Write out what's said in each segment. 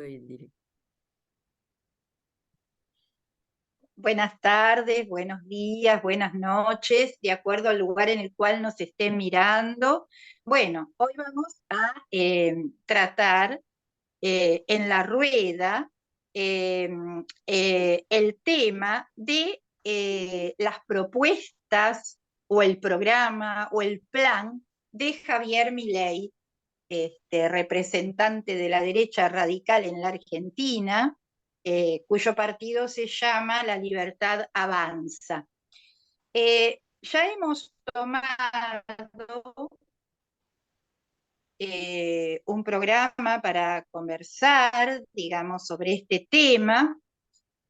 estoy en directo. Buenas tardes, buenos días, buenas noches, de acuerdo al lugar en el cual nos estén mirando. Bueno, hoy vamos a tratar en la rueda eh, el tema de las propuestas o el programa o el plan de Javier Milei, representante de la derecha radical en la Argentina, cuyo partido se llama La Libertad Avanza. Ya hemos tomado un programa para conversar, digamos, sobre este tema,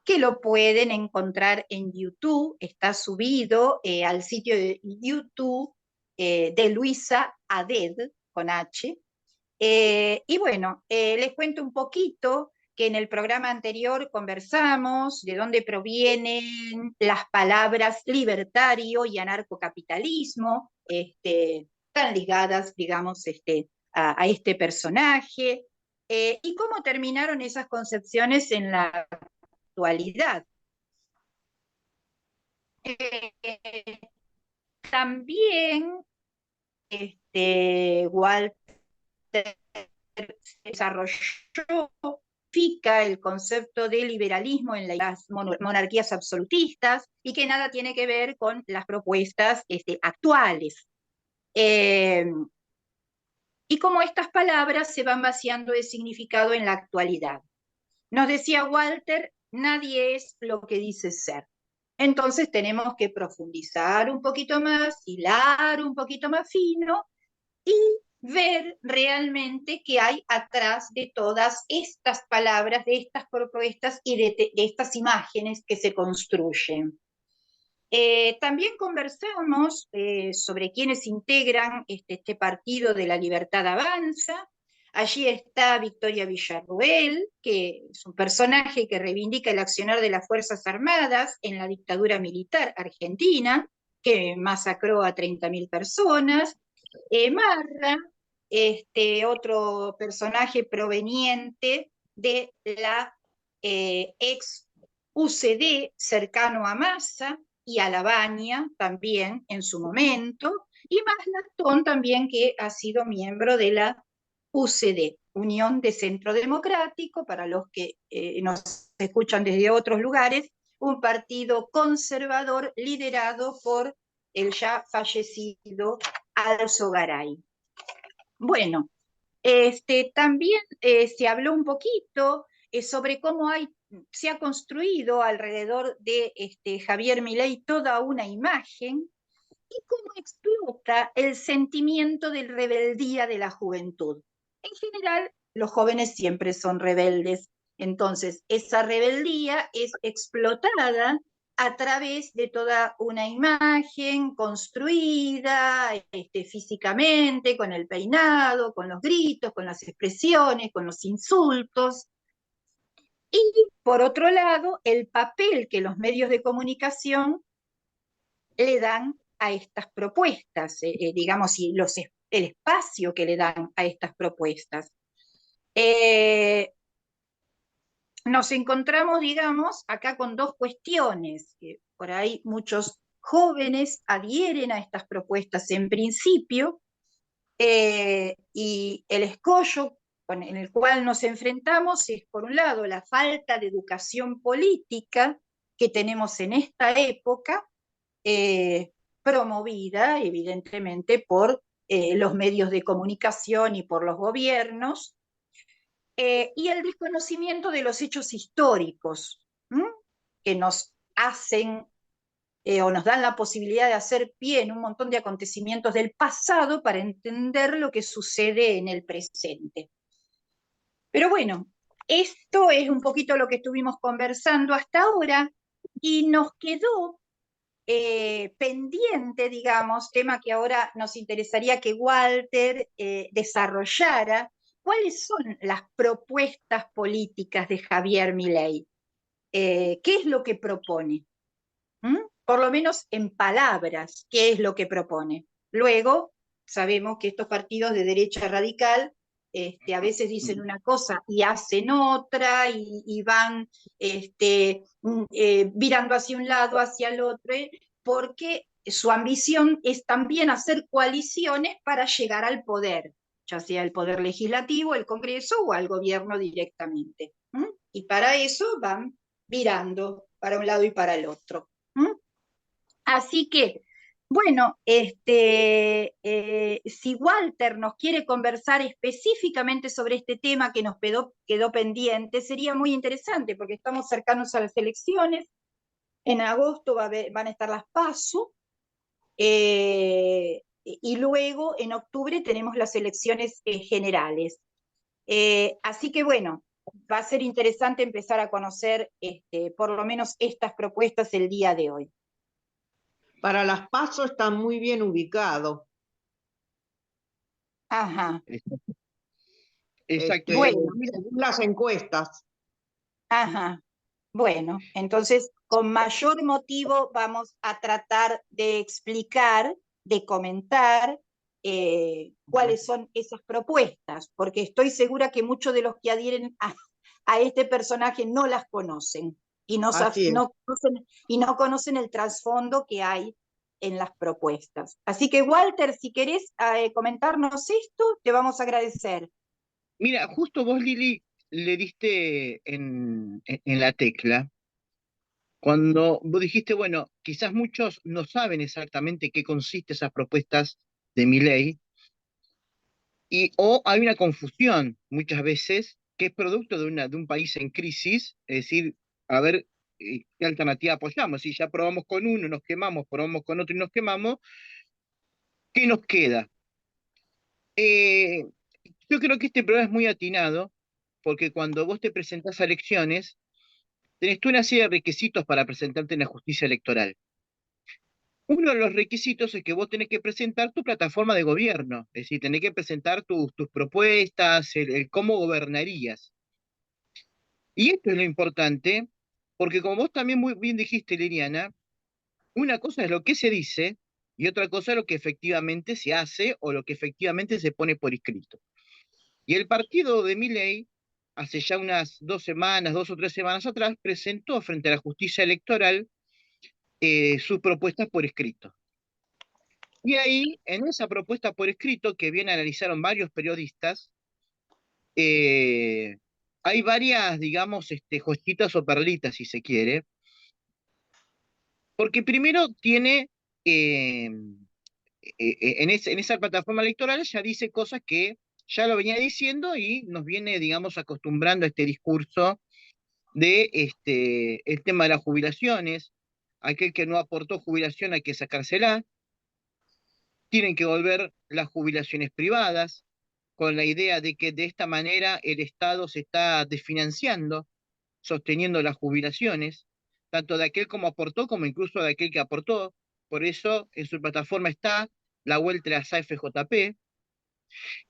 que lo pueden encontrar en YouTube, está subido al sitio de YouTube de Luisa Aded, con H. Y bueno, les cuento un poquito que en el programa anterior conversamos de dónde provienen las palabras libertario y anarcocapitalismo, tan ligadas, digamos, a este personaje, y cómo terminaron esas concepciones en la actualidad. Eh, También Walter desarrolló el concepto de liberalismo en las monarquías absolutistas y que nada tiene que ver con las propuestas actuales. Y cómo estas palabras se van vaciando de significado en la actualidad. Nos decía Walter, nadie es lo que dice ser. Entonces tenemos que profundizar un poquito más, hilar un poquito más fino y ver realmente qué hay atrás de todas estas palabras, de estas propuestas y de estas imágenes que se construyen. También conversamos sobre quienes integran este partido de la Libertad Avanza. Allí está Victoria Villarroel, que es un personaje que reivindica el accionar de las Fuerzas Armadas en la dictadura militar argentina, que masacró a 30.000 personas. Marra, otro personaje proveniente de la ex UCD cercano a Massa y a Lavagna también en su momento, y Maslastón también, que ha sido miembro de la UCD, Unión de Centro Democrático, para los que nos escuchan desde otros lugares, un partido conservador liderado por el ya fallecido Alzo Garay. Bueno, también se habló un poquito sobre cómo se ha construido alrededor de Javier Milei toda una imagen y cómo explota el sentimiento de rebeldía de la juventud. En general, los jóvenes siempre son rebeldes, entonces esa rebeldía es explotada a través de toda una imagen construida físicamente, con el peinado, con los gritos, con las expresiones, con los insultos. Y por otro lado, el papel que los medios de comunicación le dan a estas propuestas, digamos, y el espacio que le dan a estas propuestas. Nos encontramos, digamos, acá con dos cuestiones, que por ahí muchos jóvenes adhieren a estas propuestas en principio, y el escollo en el cual nos enfrentamos es, por un lado, la falta de educación política que tenemos en esta época, promovida evidentemente por los medios de comunicación y por los gobiernos, y el desconocimiento de los hechos históricos, que nos hacen o nos dan la posibilidad de hacer pie en un montón de acontecimientos del pasado para entender lo que sucede en el presente. Pero bueno, esto es un poquito lo que estuvimos conversando hasta ahora y nos quedó pendiente, digamos, tema que ahora nos interesaría que Walter desarrollara. ¿Cuáles son las propuestas políticas de Javier Milei? ¿Qué es lo que propone? Por lo menos en palabras, ¿qué es lo que propone? Luego, sabemos que estos partidos de derecha radical A veces dicen una cosa y hacen otra, y van virando hacia un lado, hacia el otro, porque su ambición es también hacer coaliciones para llegar al poder, ya sea el poder legislativo, el Congreso o al gobierno directamente. Y para eso van virando para un lado y para el otro. Así que, bueno, si Walter nos quiere conversar específicamente sobre este tema que nos quedó pendiente, sería muy interesante, porque estamos cercanos a las elecciones. En agosto van a estar las PASO, y luego en octubre tenemos las elecciones generales. Así que bueno, va a ser interesante empezar a conocer por lo menos estas propuestas el día de hoy. Para las PASO está muy bien ubicado. Ajá. Exacto. Bueno, Según las encuestas. ajá. Bueno, entonces con mayor motivo vamos a tratar de explicar, de comentar cuáles son esas propuestas, porque estoy segura que muchos de los que adhieren a este personaje no las conocen y Así es. no conocen el trasfondo que hay en las propuestas. Así que Walter, si querés comentarnos esto, te vamos a agradecer. Mira, justo vos, Lili, le diste en la tecla. Cuando vos dijiste, bueno, quizás muchos no saben exactamente qué consiste esas propuestas de Milei, o hay una confusión muchas veces que es producto de un país en crisis, es decir, a ver qué alternativa apoyamos. Si ya probamos con uno, nos quemamos, probamos con otro y nos quemamos, ¿qué nos queda? Eh, yo creo que este programa es muy atinado, porque cuando vos te presentás a elecciones, tenés tú una serie de requisitos para presentarte en la justicia electoral. Uno de los requisitos es que vos tenés que presentar tu plataforma de gobierno, es decir, tenés que presentar tus propuestas, el cómo gobernarías. Y esto es lo importante, porque como vos también muy bien dijiste, Liliana, una cosa es lo que se dice y otra cosa es lo que efectivamente se hace o lo que efectivamente se pone por escrito. Y el partido de Milei, hace ya unas 2 semanas, 2 o 3 semanas atrás, presentó frente a la justicia electoral sus propuestas por escrito. Y ahí, en esa propuesta por escrito, que bien analizaron varios periodistas, hay varias, digamos, joyitas o perlitas, si se quiere, porque primero tiene, en esa plataforma electoral ya dice cosas que ya lo venía diciendo y nos viene, digamos, acostumbrando a este discurso de el tema de las jubilaciones. Aquel que no aportó jubilación hay que sacársela. Tienen que volver las jubilaciones privadas, con la idea de que de esta manera el Estado se está desfinanciando, sosteniendo las jubilaciones, tanto de aquel como aportó como incluso de aquel que aportó. Por eso en su plataforma está la vuelta a las AFJP.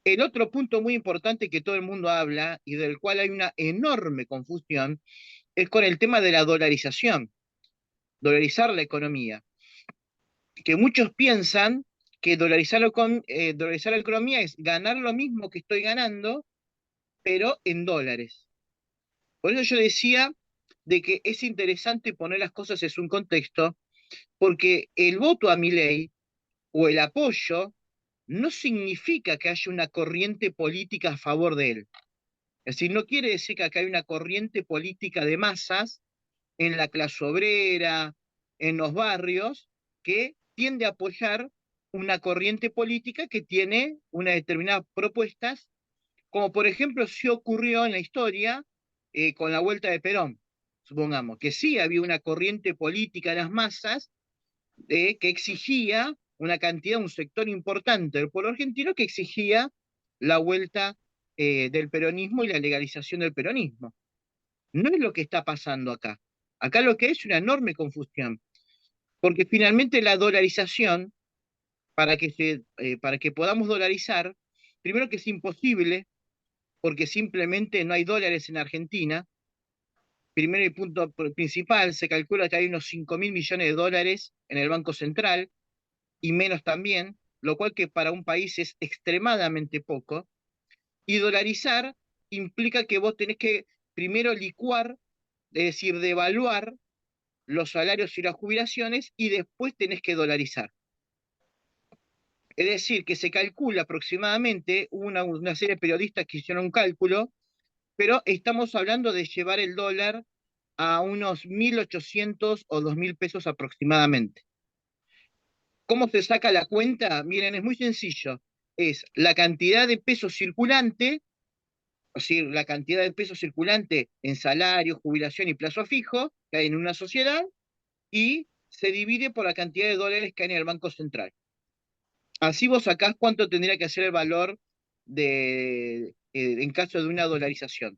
El otro punto muy importante que todo el mundo habla y del cual hay una enorme confusión es con el tema de la dolarización, dolarizar la economía, que muchos piensan que dolarizar la economía es ganar lo mismo que estoy ganando, pero en dólares. Por eso yo decía de que es interesante poner las cosas en su contexto, porque el voto a Milei o el apoyo no significa que haya una corriente política a favor de él. Es decir, no quiere decir que acá hay una corriente política de masas en la clase obrera, en los barrios, que tiende a apoyar una corriente política que tiene unas determinadas propuestas, como por ejemplo sí ocurrió en la historia con la vuelta de Perón, supongamos, que sí había una corriente política de las masas que exigía una cantidad, un sector importante del pueblo argentino que exigía la vuelta del peronismo y la legalización del peronismo. No es lo que está pasando acá. Acá lo que es una enorme confusión, porque finalmente la dolarización, para que podamos dolarizar, primero que es imposible, porque simplemente no hay dólares en Argentina. Primero y punto principal, se calcula que hay unos 5.000 millones de dólares en el Banco Central, y menos también, lo cual que para un país es extremadamente poco. Y dolarizar implica que vos tenés que primero licuar, es decir, devaluar los salarios y las jubilaciones y después tenés que dolarizar. Es decir, que se calcula aproximadamente, una serie de periodistas que hicieron un cálculo, pero estamos hablando de llevar el dólar a unos 1.800 o 2.000 pesos aproximadamente. ¿Cómo se saca la cuenta? Miren, es muy sencillo. Es la cantidad de pesos circulante, es decir, la cantidad de pesos circulante en salario, jubilación y plazo fijo que hay en una sociedad, y se divide por la cantidad de dólares que hay en el Banco Central. Así vos sacás cuánto tendría que ser el valor en caso de una dolarización.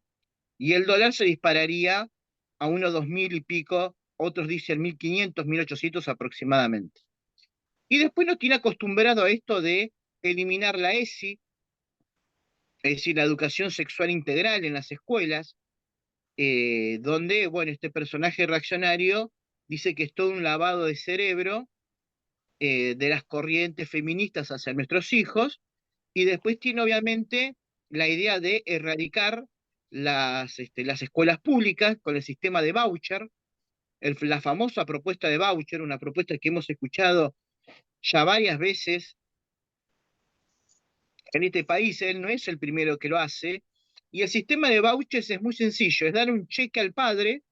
Y el dólar se dispararía a unos 2.000 y pico, otros dicen 1.500, 1.800 aproximadamente. Y después nos tiene acostumbrado a esto de eliminar la ESI, es decir, la educación sexual integral en las escuelas, donde, bueno, este personaje reaccionario dice que es todo un lavado de cerebro de las corrientes feministas hacia nuestros hijos, y después tiene obviamente la idea de erradicar las escuelas públicas con el sistema de voucher, la famosa propuesta de voucher, una propuesta que hemos escuchado ya varias veces en este país. Él no es el primero que lo hace, y el sistema de vouchers es muy sencillo, es dar un cheque al padre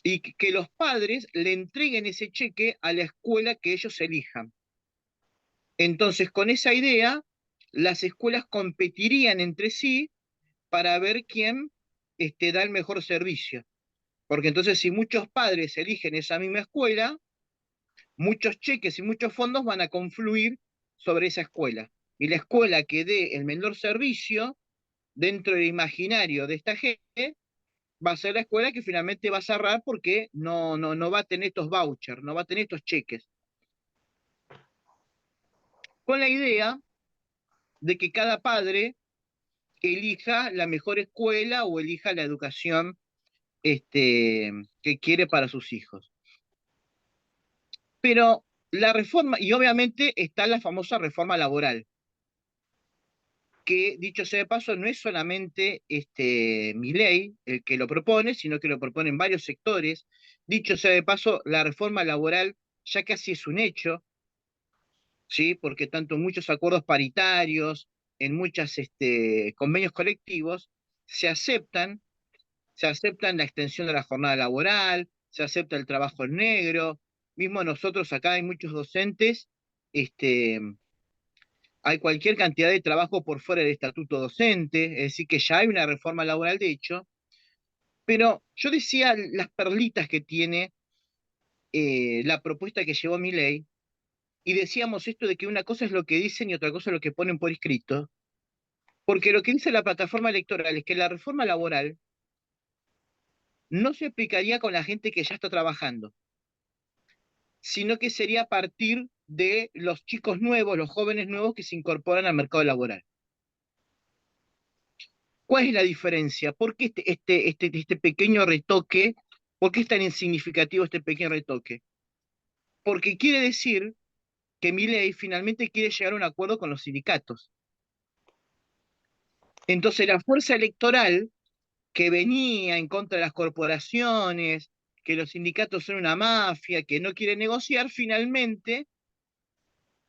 y que los padres le entreguen ese cheque a la escuela que ellos elijan. Entonces, con esa idea, las escuelas competirían entre sí para ver quién da el mejor servicio. Porque entonces, si muchos padres eligen esa misma escuela, muchos cheques y muchos fondos van a confluir sobre esa escuela. Y la escuela que dé el menor servicio dentro del imaginario de esta gente va a ser la escuela que finalmente va a cerrar porque no va a tener estos vouchers, no va a tener estos cheques. Con la idea de que cada padre elija la mejor escuela o elija la educación que quiere para sus hijos. Pero la reforma, y obviamente está la famosa reforma laboral, que dicho sea de paso, no es solamente Milei el que lo propone, sino que lo proponen varios sectores. Dicho sea de paso, la reforma laboral ya casi es un hecho, ¿sí? Porque tanto en muchos acuerdos paritarios, en muchos convenios colectivos, se aceptan se aceptan la extensión de la jornada laboral, se acepta el trabajo en negro. Mismo nosotros acá hay muchos docentes, este, hay cualquier cantidad de trabajo por fuera del estatuto docente, es decir, que ya hay una reforma laboral de hecho. Pero yo decía las perlitas que tiene la propuesta que llevó mi ley, y decíamos esto de que una cosa es lo que dicen y otra cosa es lo que ponen por escrito, porque lo que dice la plataforma electoral es que la reforma laboral no se aplicaría con la gente que ya está trabajando, sino que sería a partir de los chicos nuevos, los jóvenes nuevos que se incorporan al mercado laboral. ¿Cuál es la diferencia? ¿Por qué este pequeño retoque? ¿Por qué es tan insignificativo este pequeño retoque? Porque quiere decir que Milei finalmente quiere llegar a un acuerdo con los sindicatos. Entonces la fuerza electoral que venía en contra de las corporaciones, que los sindicatos son una mafia, que no quiere negociar, finalmente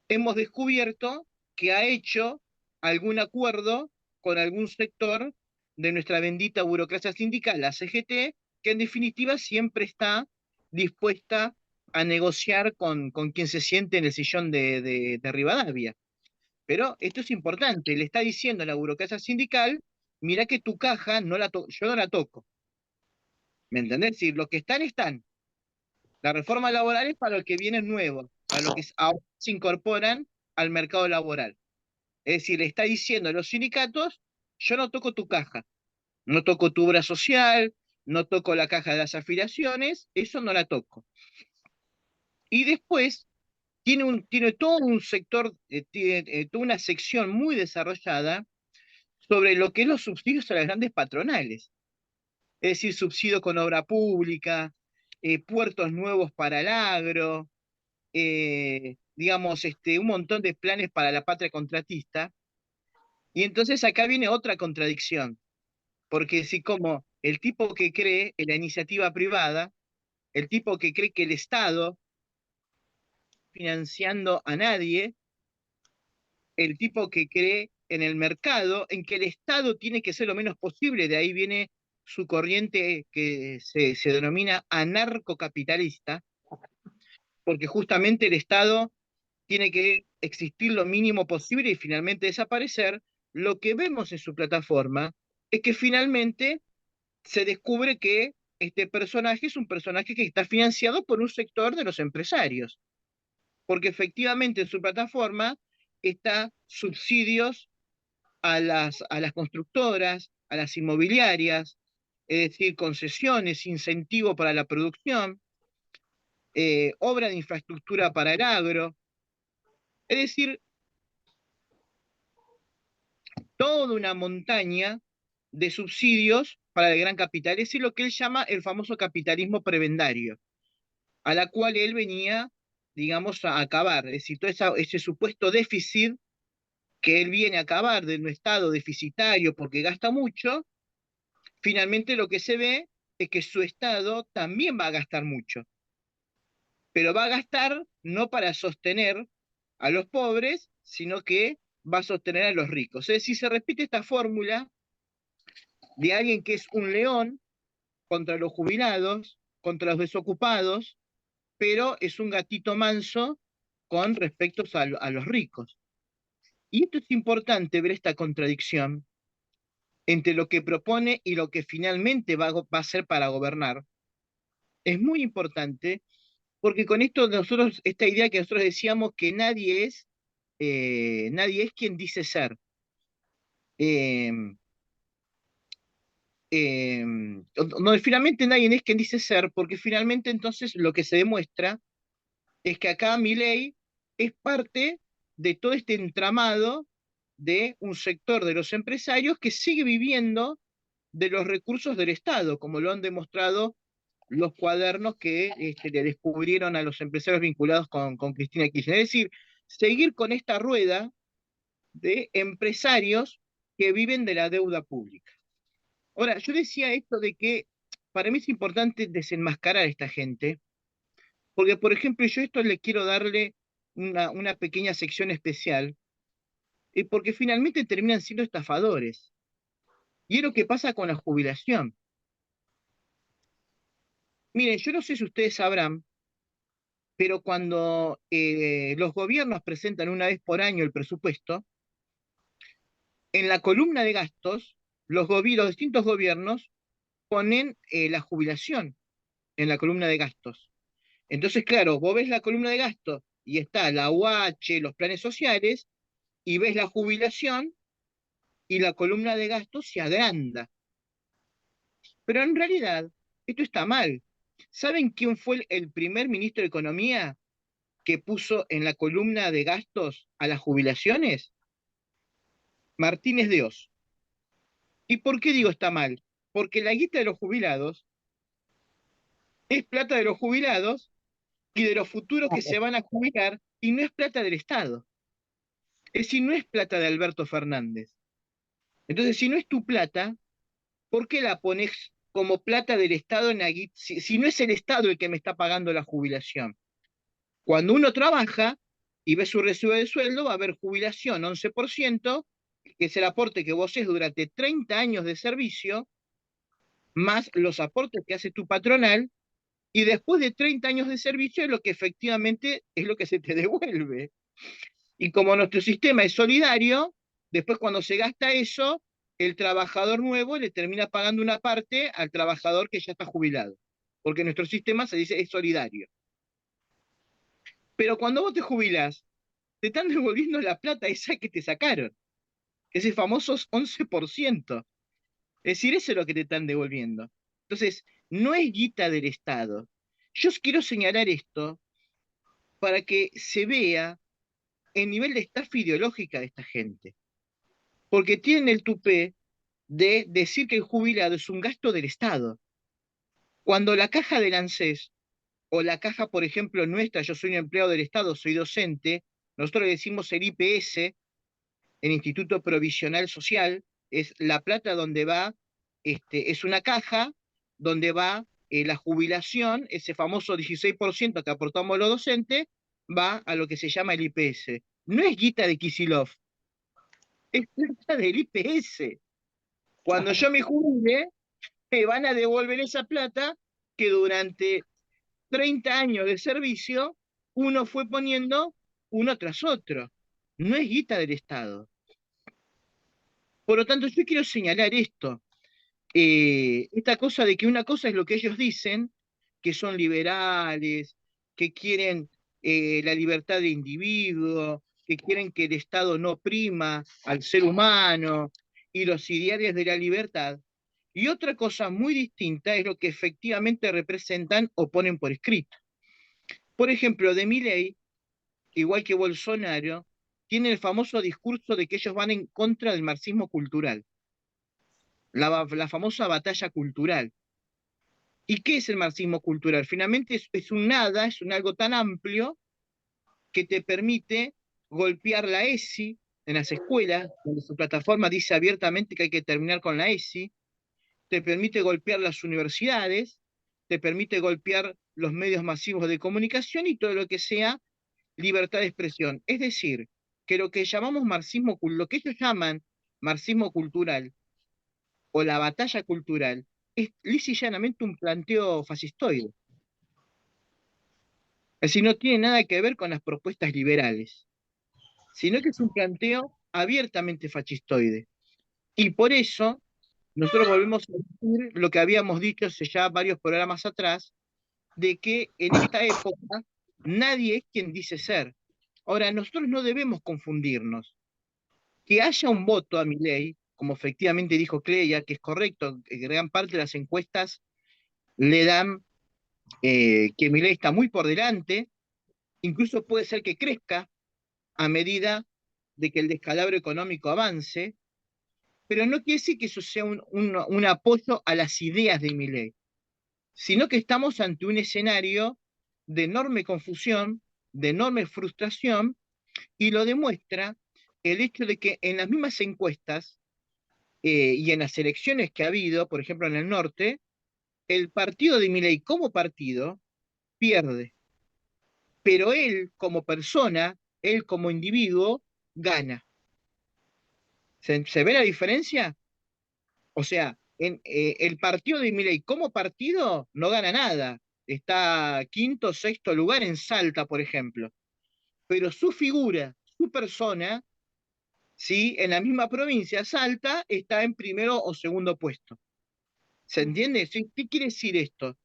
hemos descubierto que ha hecho algún acuerdo con algún sector de nuestra bendita burocracia sindical, la CGT, que en definitiva siempre está dispuesta a negociar con quien se siente en el sillón de Rivadavia. Pero esto es importante, le está diciendo a la burocracia sindical, mira que tu caja yo no la toco. ¿Me entendés? Si los que están, están. La reforma laboral es para los que vienen nuevos, para los que ahora se incorporan al mercado laboral. Es decir, le está diciendo a los sindicatos, yo no toco tu caja, no toco tu obra social, no toco la caja de las afiliaciones, eso no la toco. Y después tiene todo un sector, tiene toda una sección muy desarrollada sobre lo que es los subsidios a las grandes patronales. Es decir, subsidio con obra pública, puertos nuevos para el agro, digamos, un montón de planes para la patria contratista. Y entonces acá viene otra contradicción, porque si como el tipo que cree en la iniciativa privada, el tipo que cree que el Estado financiando a nadie, el tipo que cree en el mercado, en que el Estado tiene que ser lo menos posible, de ahí viene su corriente que se denomina anarcocapitalista, porque justamente el Estado tiene que existir lo mínimo posible y finalmente desaparecer. Lo que vemos en su plataforma es que finalmente se descubre que este personaje es un personaje que está financiado por un sector de los empresarios, porque efectivamente en su plataforma está subsidios a las constructoras, a las inmobiliarias, es decir, concesiones, incentivo para la producción, obra de infraestructura para el agro, es decir, toda una montaña de subsidios para el gran capital. Es lo que él llama el famoso capitalismo prebendario, a la cual él venía, digamos, a acabar. Es decir, todo ese supuesto déficit que él viene a acabar de un estado deficitario porque gasta mucho, finalmente lo que se ve es que su estado también va a gastar mucho, pero va a gastar no para sostener a los pobres, sino que va a sostener a los ricos. Es decir, se repite esta fórmula de alguien que es un león contra los jubilados, contra los desocupados, pero es un gatito manso con respecto a los ricos. Y esto es importante ver esta contradicción entre lo que propone y lo que finalmente va a hacer para gobernar. Es muy importante porque con esto nosotros, esta idea que nosotros decíamos que nadie es quien dice ser. Eh, no, finalmente nadie es quien dice ser, porque finalmente entonces lo que se demuestra es que acá Milei es parte de todo este entramado de un sector de los empresarios que sigue viviendo de los recursos del Estado, como lo han demostrado los cuadernos que le descubrieron a los empresarios vinculados con Cristina Kirchner. Es decir, seguir con esta rueda de empresarios que viven de la deuda pública. Ahora, yo decía esto de que para mí es importante desenmascarar a esta gente, porque, por ejemplo, yo esto le quiero darle una pequeña sección especial, porque finalmente terminan siendo estafadores. Y es lo que pasa con la jubilación. Miren, yo no sé si ustedes sabrán, pero cuando los gobiernos presentan una vez por año el presupuesto, en la columna de gastos, los distintos gobiernos ponen la jubilación en la columna de gastos. Entonces, claro, vos ves la columna de gastos y está la UH, los planes sociales, y ves la jubilación y la columna de gastos se agranda. Pero en realidad, esto está mal. ¿Saben quién fue el primer ministro de Economía que puso en la columna de gastos a las jubilaciones? Martínez de Oz. ¿Y por qué digo está mal? Porque la guita de los jubilados es plata de los jubilados y de los futuros que se van a jubilar y no es plata del Estado. Es decir, no es plata de Alberto Fernández. Entonces, si no es tu plata, ¿por qué la pones como plata del Estado en la guita? Si no es el Estado el que me está pagando la jubilación. Cuando uno trabaja y ve su recibo de sueldo, va a haber jubilación 11%, que es el aporte que vos haces durante 30 años de servicio, más los aportes que hace tu patronal, y después de 30 años de servicio es lo que efectivamente es lo que se te devuelve. Y como nuestro sistema es solidario, después cuando se gasta eso, el trabajador nuevo le termina pagando una parte al trabajador que ya está jubilado, porque nuestro sistema se dice es solidario. Pero cuando vos te jubilás, te están devolviendo la plata esa que te sacaron, ese famoso 11%. Es decir, eso es lo que te están devolviendo. Entonces, no es guita del Estado. Yo os quiero señalar esto para que se vea el nivel de estafa ideológica de esta gente. Porque tienen el tupé de decir que el jubilado es un gasto del Estado. Cuando la caja del ANSES, o la caja, por ejemplo, nuestra, yo soy un empleado del Estado, soy docente, nosotros le decimos el IPS, el Instituto Provisional Social, es la plata donde va, es una caja donde va la jubilación, ese famoso 16% que aportamos los docentes, va a lo que se llama el IPS. No es guita de Kicillof, es plata del IPS. Cuando yo me jubile, me van a devolver esa plata que durante 30 años de servicio uno fue poniendo uno tras otro. No es guita del Estado. Por lo tanto, yo quiero señalar esto, esta cosa de que una cosa es lo que ellos dicen, que son liberales, que quieren la libertad de individuo, que quieren que el Estado no prima al ser humano y los ideales de la libertad. Y otra cosa muy distinta es lo que efectivamente representan o ponen por escrito. Por ejemplo, de Milei, igual que Bolsonaro, tiene el famoso discurso de que ellos van en contra del marxismo cultural, la famosa batalla cultural. ¿Y qué es el marxismo cultural? Finalmente es un nada, es un algo tan amplio que te permite golpear la ESI en las escuelas, donde su plataforma dice abiertamente que hay que terminar con la ESI, te permite golpear las universidades, te permite golpear los medios masivos de comunicación y todo lo que sea libertad de expresión. Es decir, que lo que llamamos marxismo, lo que ellos llaman marxismo cultural o la batalla cultural es lisa y llanamente un planteo fascistoide. Es decir, no tiene nada que ver con las propuestas liberales, sino que es un planteo abiertamente fascistoide. Y por eso nosotros volvemos a decir lo que habíamos dicho hace ya varios programas atrás, de que en esta época nadie es quien dice ser. Ahora, nosotros no debemos confundirnos. Que haya un voto a Milei, como efectivamente dijo Cleia, que es correcto, que gran parte de las encuestas le dan que Milei está muy por delante, incluso puede ser que crezca a medida de que el descalabro económico avance, pero no quiere decir que eso sea un apoyo a las ideas de Milei, sino que estamos ante un escenario de enorme confusión, de enorme frustración, y lo demuestra el hecho de que en las mismas encuestas y en las elecciones que ha habido, por ejemplo en el norte, el partido de Milei como partido pierde, pero él como persona, él como individuo, gana. ¿Se ve la diferencia? O sea, el partido de Milei como partido no gana nada. Está quinto, sexto lugar en Salta, por ejemplo. Pero su figura, su persona, sí, en la misma provincia, Salta, está en primero o segundo puesto. ¿Se entiende? ¿Sí? ¿Qué quiere decir esto?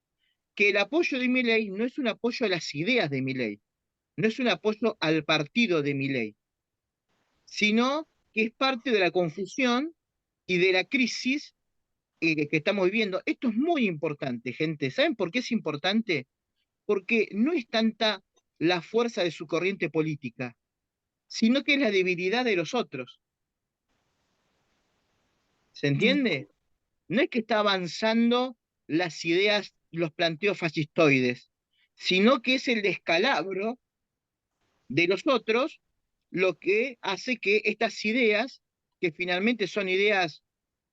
Que el apoyo de Milei no es un apoyo a las ideas de Milei, no es un apoyo al partido de Milei, sino que es parte de la confusión y de la crisis que estamos viviendo. Esto es muy importante, gente. ¿Saben por qué es importante? Porque no es tanta la fuerza de su corriente política, sino que es la debilidad de los otros. ¿Se entiende? No es que está avanzando las ideas, los planteos fascistoides, sino que es el descalabro de los otros lo que hace que estas ideas, que finalmente son ideas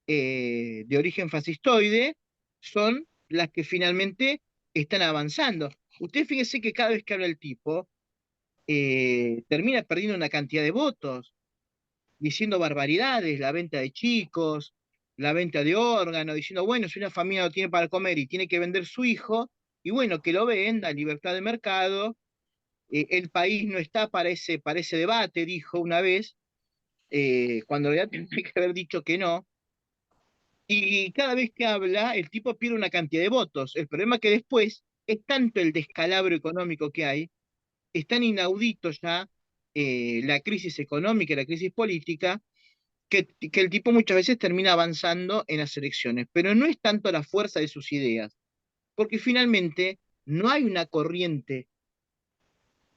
de origen fascistoide, son las que finalmente están avanzando. Usted fíjese que cada vez que habla el tipo, termina perdiendo una cantidad de votos, diciendo barbaridades, la venta de chicos, la venta de órganos, diciendo, bueno, si una familia no tiene para comer y tiene que vender su hijo, y bueno, que lo venda, libertad de mercado, el país no está para ese debate, dijo una vez, cuando ya tendría que haber dicho que no, y cada vez que habla, el tipo pierde una cantidad de votos. El problema es que después es tanto el descalabro económico que hay, es tan inaudito ya la crisis económica y la crisis política, que el tipo muchas veces termina avanzando en las elecciones. Pero no es tanto la fuerza de sus ideas, porque finalmente no hay una corriente,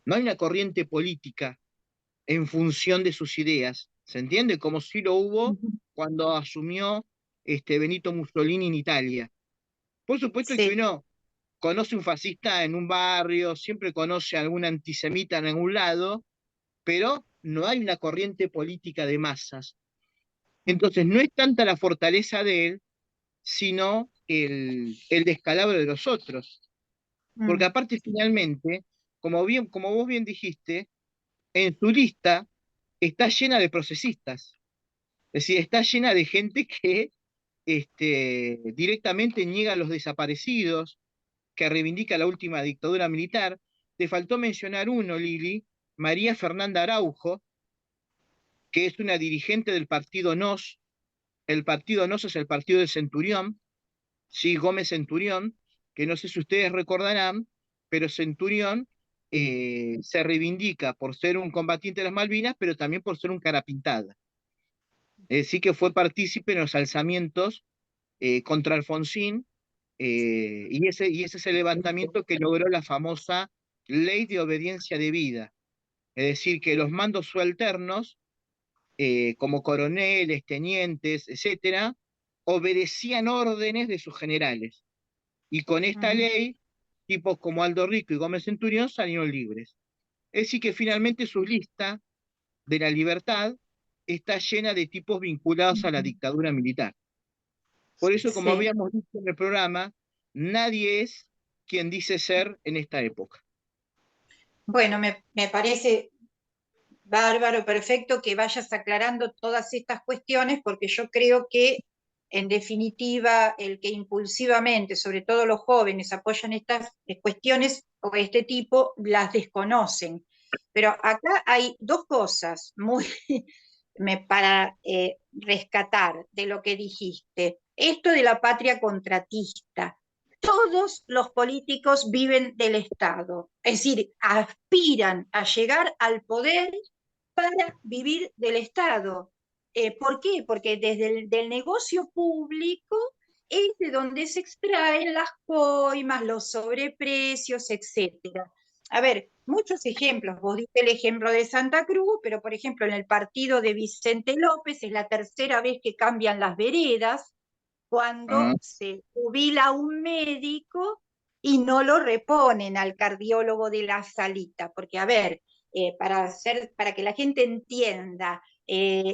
no hay una corriente política en función de sus ideas. ¿Se entiende? Como si lo hubo cuando asumió Benito Mussolini en Italia. Por supuesto que Sí, uno conoce un fascista en un barrio, siempre conoce a algún antisemita en algún lado, pero no hay una corriente política de masas. Entonces no es tanta la fortaleza de él, sino el descalabro de los otros. Porque aparte finalmente, como vos bien dijiste, en su lista está llena de procesistas. Es decir, está llena de gente que directamente niega a los desaparecidos, que reivindica la última dictadura militar. Te faltó mencionar uno, Lili, María Fernanda Araujo, que es una dirigente del partido NOS. El partido NOS es el partido del Centurión, sí, Gómez Centurión, que no sé si ustedes recordarán, pero Centurión se reivindica por ser un combatiente de las Malvinas, pero también por ser un cara pintada. Sí que fue partícipe en los alzamientos contra Alfonsín, y ese es el levantamiento que logró la famosa ley de obediencia debida. Es decir, que los mandos subalternos, como coroneles, tenientes, etcétera, obedecían órdenes de sus generales. Y con esta ley, tipos como Aldo Rico y Gómez Centurión salieron libres. Es decir, que finalmente su lista de la libertad está llena de tipos vinculados a la dictadura militar. Por eso, como Sí. habíamos dicho en el programa, nadie es quien dice ser en esta época. Bueno, me parece bárbaro, perfecto que vayas aclarando todas estas cuestiones, porque yo creo que, en definitiva, el que impulsivamente, sobre todo los jóvenes, apoyan estas cuestiones o este tipo, las desconocen. Pero acá hay dos cosas muy para rescatar de lo que dijiste. Esto de la patria contratista. Todos los políticos viven del Estado, es decir, aspiran a llegar al poder para vivir del Estado. ¿Por qué? Porque desde el del negocio público es de donde se extraen las coimas, los sobreprecios, etcétera. A ver, muchos ejemplos. Vos diste el ejemplo de Santa Cruz, pero por ejemplo en el partido de Vicente López es la tercera vez que cambian las veredas cuando se jubila un médico y no lo reponen al cardiólogo de la salita, porque a ver, para que la gente entienda,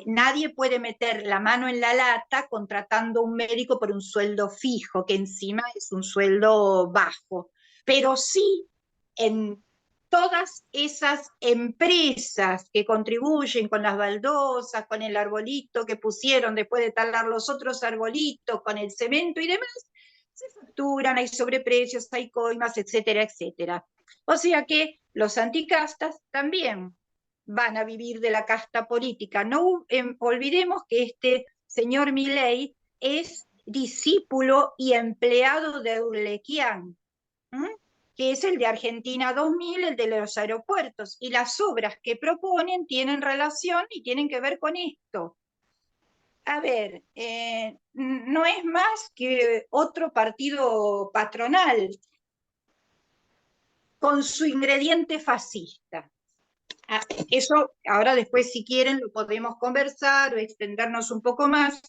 nadie puede meter la mano en la lata contratando un médico por un sueldo fijo, que encima es un sueldo bajo, pero sí en todas esas empresas que contribuyen con las baldosas, con el arbolito que pusieron después de talar los otros arbolitos, con el cemento y demás, se facturan, hay sobreprecios, hay coimas, etcétera, etcétera. O sea que los anticastas también van a vivir de la casta política. No olvidemos que este señor Milei es discípulo y empleado de Urlequian, que es el de Argentina 2000, el de los aeropuertos, y las obras que proponen tienen relación y tienen que ver con esto. A ver, no es más que otro partido patronal con su ingrediente fascista. Eso ahora después, si quieren, lo podemos conversar o extendernos un poco más,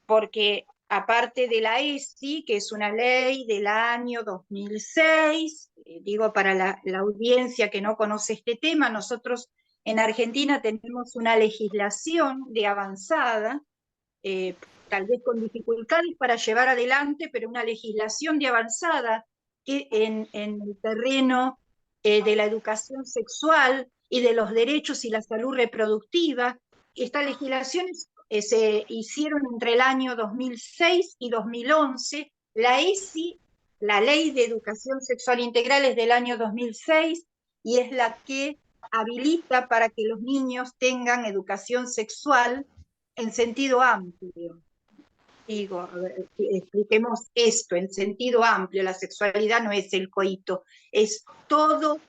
porque aparte de la ESI, que es una ley del año 2006, digo para la audiencia que no conoce este tema, nosotros en Argentina tenemos una legislación de avanzada, tal vez con dificultades para llevar adelante, pero una legislación de avanzada que en el terreno de la educación sexual y de los derechos y la salud reproductiva. Estas legislaciones se hicieron entre el año 2006 y 2011. La ESI, la Ley de Educación Sexual Integral, es del año 2006 y es la que habilita para que los niños tengan educación sexual en sentido amplio. Digo, a ver, expliquemos esto en sentido amplio. La sexualidad no es el coito, es todo,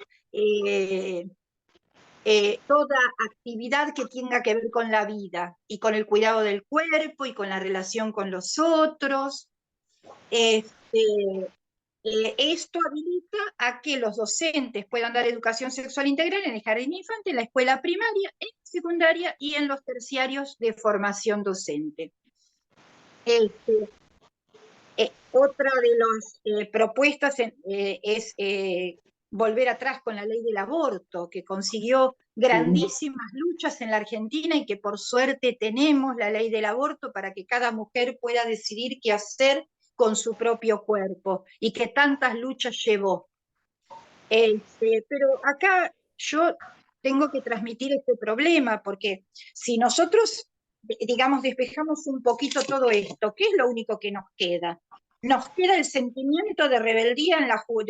toda actividad que tenga que ver con la vida y con el cuidado del cuerpo y con la relación con los otros. Esto habilita a que los docentes puedan dar educación sexual integral en el jardín infante, en la escuela primaria, en la secundaria y en los terciarios de formación docente. Otra de las propuestas es volver atrás con la ley del aborto, que consiguió grandísimas luchas en la Argentina y que por suerte tenemos la ley del aborto para que cada mujer pueda decidir qué hacer con su propio cuerpo y que tantas luchas llevó. Pero acá yo tengo que transmitir este problema, porque si nosotros, digamos, despejamos un poquito todo esto, ¿qué es lo único que nos queda? Nos queda el sentimiento de rebeldía de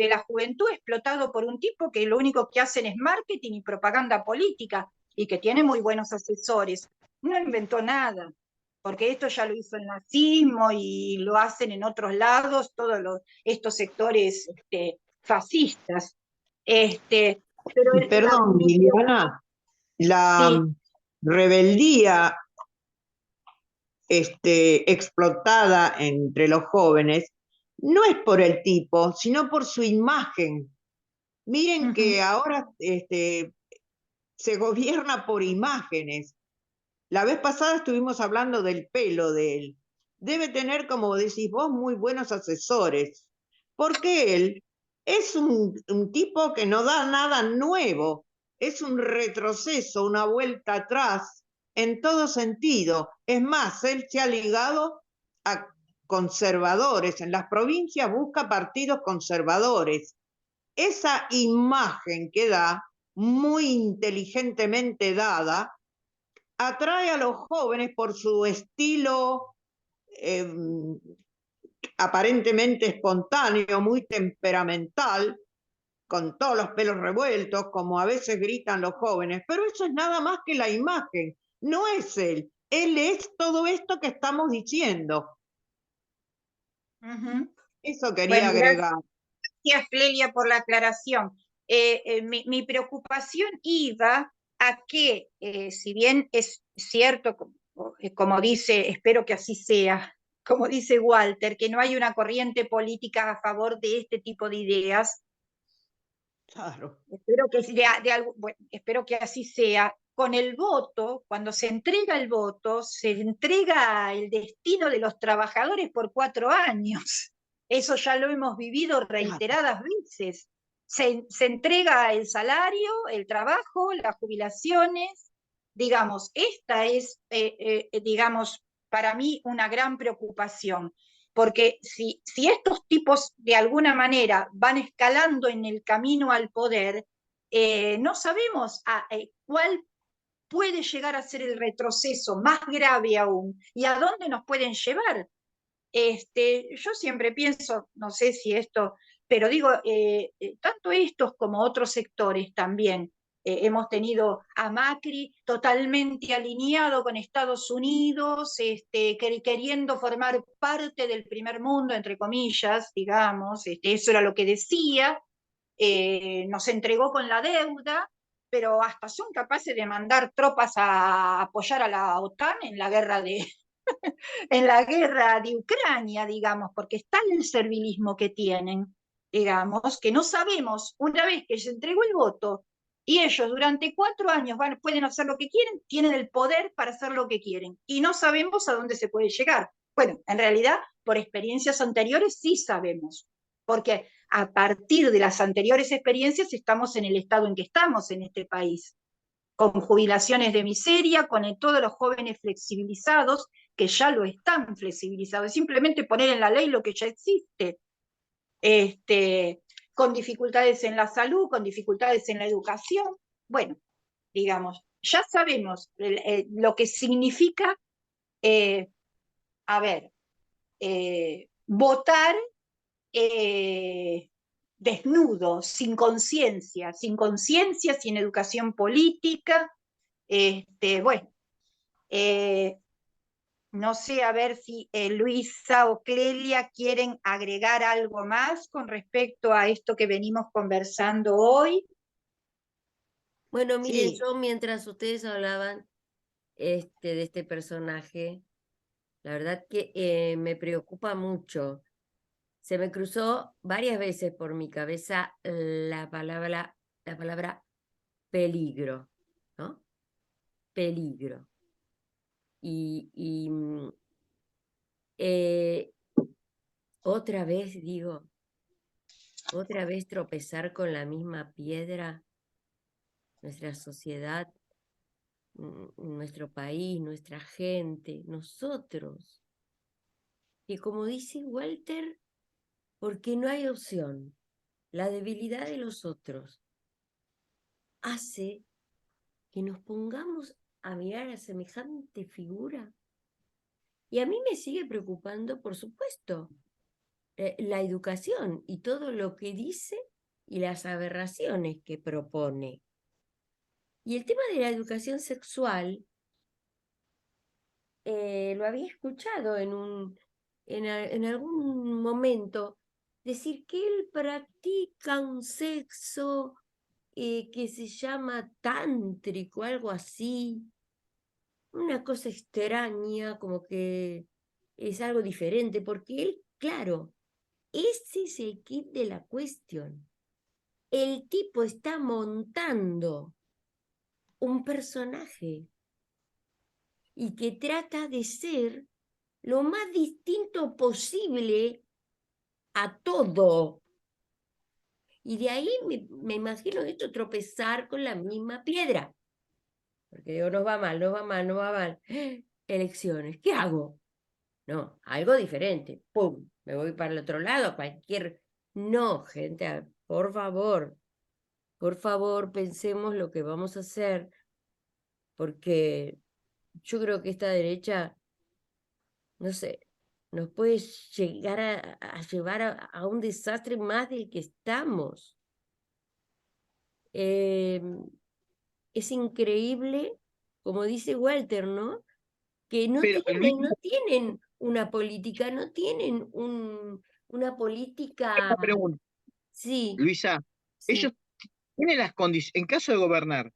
la juventud explotado por un tipo que lo único que hacen es marketing y propaganda política y que tiene muy buenos asesores. No inventó nada, porque esto ya lo hizo el nazismo y lo hacen en otros lados todos estos sectores fascistas. Pero Perdón, Liliana, la sí, rebeldía explotada entre los jóvenes no es por el tipo, sino por su imagen. Miren que ahora se gobierna por imágenes. La vez pasada estuvimos hablando del pelo de él. Debe tener, como decís vos, muy buenos asesores, porque él es un tipo que no da nada nuevo, es un retroceso, una vuelta atrás en todo sentido. Es más, él se ha ligado a conservadores, en las provincias busca partidos conservadores. Esa imagen que da, muy inteligentemente dada, atrae a los jóvenes por su estilo eh, aparentemente espontáneo, muy temperamental, con todos los pelos revueltos, como a veces gritan los jóvenes, pero eso es nada más que la imagen, no es él. Él es todo esto que estamos diciendo. Eso quería bueno, agregar. gracias, Clelia, por la aclaración. Mi preocupación iba a que, si bien es cierto, como dice, espero que así sea, como dice Walter, que no hay una corriente política a favor de este tipo de ideas, Claro. espero que así sea. Con el voto, cuando se entrega el voto, se entrega el destino de los trabajadores por 4 años. Eso ya lo hemos vivido reiteradas veces. Se entrega el salario, el trabajo, las jubilaciones. Digamos, esta es, digamos, para mí una gran preocupación, porque si estos tipos de alguna manera van escalando en el camino al poder, no sabemos cuál puede llegar a ser el retroceso más grave aún y a dónde nos pueden llevar. Yo siempre pienso, no sé si esto, pero digo, tanto estos como otros sectores también. Hemos tenido a Macri totalmente alineado con Estados Unidos, queriendo formar parte del primer mundo, entre comillas, digamos, eso era lo que decía, nos entregó con la deuda, pero hasta son capaces de mandar tropas a apoyar a la OTAN en la guerra en la guerra de Ucrania, digamos, porque está el servilismo que tienen, digamos, que no sabemos, una vez que se entregó el voto y ellos durante 4 años pueden hacer lo que quieren, tienen el poder para hacer lo que quieren y no sabemos a dónde se puede llegar. Bueno, en realidad, por experiencias anteriores sí sabemos, porque a partir de las anteriores experiencias estamos en el estado en que estamos en este país, con jubilaciones de miseria, con todos los jóvenes flexibilizados, que ya lo están flexibilizados, es simplemente poner en la ley lo que ya existe, con dificultades en la salud, con dificultades en la educación. Bueno, digamos, ya sabemos lo que significa, a ver, votar desnudo, sin conciencia, sin educación política. Bueno, no sé, a ver si Luisa o Clelia quieren agregar algo más con respecto a esto que venimos conversando hoy. Bueno, miren, Sí, yo mientras ustedes hablaban de este personaje, la verdad que me preocupa mucho. Se me cruzó varias veces por mi cabeza la palabra peligro, ¿no? Peligro. Y otra vez digo, otra vez tropezar con la misma piedra, nuestra sociedad, nuestro país, nuestra gente, nosotros. Y como dice Walter, porque no hay opción, la debilidad de los otros hace que nos pongamos a mirar a semejante figura. Y a mí me sigue preocupando, por supuesto, la educación y todo lo que dice y las aberraciones que propone. Y el tema de la educación sexual, lo había escuchado en algún momento, decir que él practica un sexo que se llama tántrico, algo así, una cosa extraña, como que es algo diferente, porque él, claro, ese es el kit de la cuestión. El tipo está montando un personaje y que trata de ser lo más distinto posible a todo. Y de ahí me imagino esto, tropezar con la misma piedra. Porque digo, nos va mal, nos va mal, nos va mal. Elecciones, ¿qué hago? No, algo diferente. ¡Pum! Me voy para el otro lado, cualquier... No, gente, por favor, pensemos lo que vamos a hacer, porque yo creo que esta derecha, no sé, nos puede llegar a llevar a un desastre más del que estamos. Es increíble, como dice Walter, ¿no? Que no Pero tienen una política, no tienen una política. una pregunta, Sí, Luisa, sí, ellos tienen las condiciones, en caso de gobernar,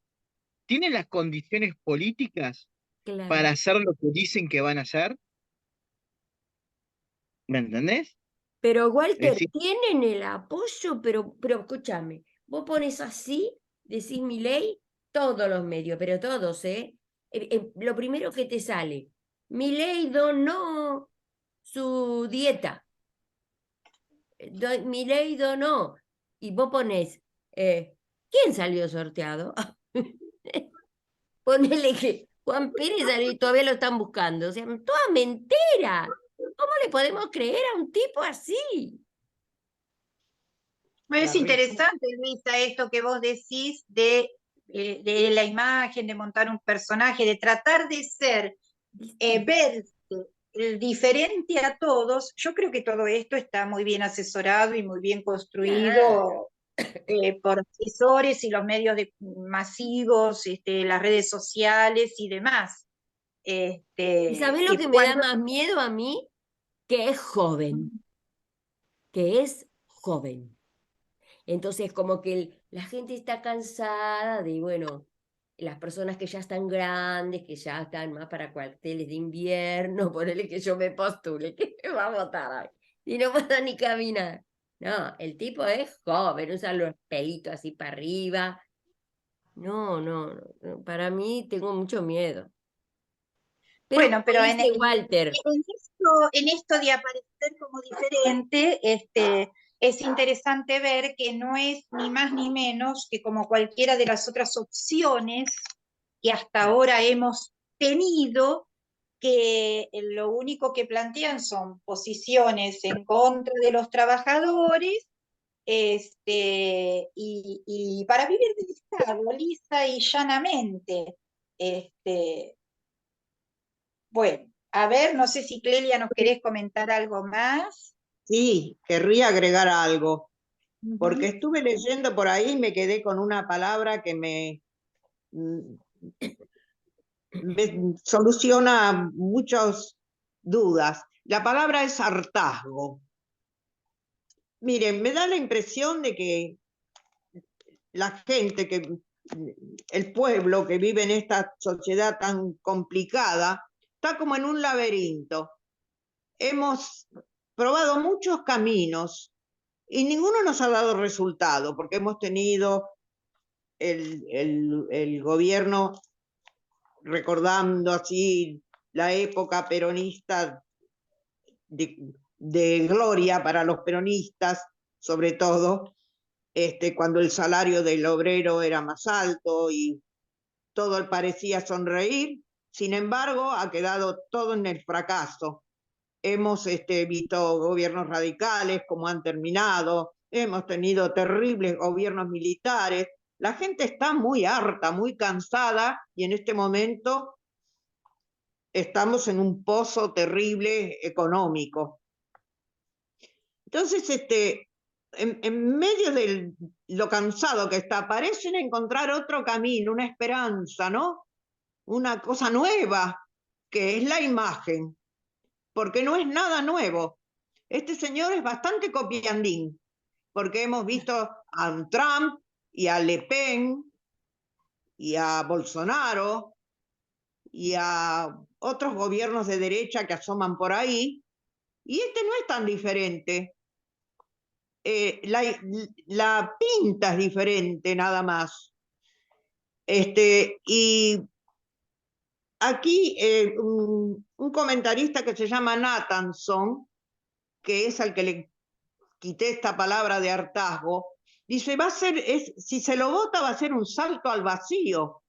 ¿tienen las condiciones políticas claro. para hacer lo que dicen que van a hacer? ¿Me entendés? Pero Es Walter, decir, tienen el apoyo, pero escúchame, vos pones así, decís mi ley, todos los medios, pero todos, ¿eh? Lo primero que te sale, mi ley donó su dieta, mi ley donó, y vos pones, ¿quién salió sorteado? Ponele que Juan Pérez salió y todavía lo están buscando, o sea, toda mentira. ¿Cómo le podemos creer a un tipo así? Es Terrible. interesante, Luisa, esto que vos decís de la imagen, de montar un personaje, de tratar de ser, ¿Viste? verse diferente a todos. Yo creo que todo esto está muy bien asesorado y muy bien Claro. construido por asesores y los medios masivos, las redes sociales y demás. ¿Y sabés lo Y que me da cuando más miedo a mí? Que es joven, que es joven. Entonces, como que la gente está cansada de, bueno, las personas que ya están grandes, que ya están más para cuarteles de invierno, ponele que yo me postule, que me va a votar hoy. Y no puedo ni caminar. No, el tipo es joven, usa los pelitos así para arriba. No, no, no, para mí tengo mucho miedo. Pero Bueno, como pero dice Walter, en esto de aparecer como diferente, es interesante ver que no es ni más ni menos que como cualquiera de las otras opciones que hasta ahora hemos tenido, que lo único que plantean son posiciones en contra de los trabajadores, y para vivir del Estado, lisa y llanamente. Bueno, a ver, no sé si Clelia nos querés comentar algo más. Sí, querría agregar algo, porque Ujú. estuve leyendo por ahí y me quedé con una palabra que mm, me soluciona muchas dudas. La palabra es hartazgo. Miren, me da la impresión de que la gente, el pueblo que vive en esta sociedad tan complicada, está como en un laberinto. Hemos probado muchos caminos y ninguno nos ha dado resultado, porque hemos tenido el gobierno, recordando así la época peronista de gloria para los peronistas, sobre todo, cuando el salario del obrero era más alto y todo parecía sonreír. Sin embargo, ha quedado todo en el fracaso. Hemos visto gobiernos radicales, como han terminado, hemos tenido terribles gobiernos militares. La gente está muy harta, muy cansada, y en este momento estamos en un pozo terrible económico. Entonces, en medio de lo cansado que está, parecen encontrar otro camino, una esperanza, ¿no? Una cosa nueva, que es la imagen, porque no es nada nuevo. Este señor es bastante copiandín, porque hemos visto a Trump y a Le Pen y a Bolsonaro y a otros gobiernos de derecha que asoman por ahí, y no es tan diferente. La pinta es diferente nada más. Y aquí un comentarista que se llama Nathanson, que es al que le quité esta palabra de hartazgo, dice, si se lo vota va a ser un salto al vacío,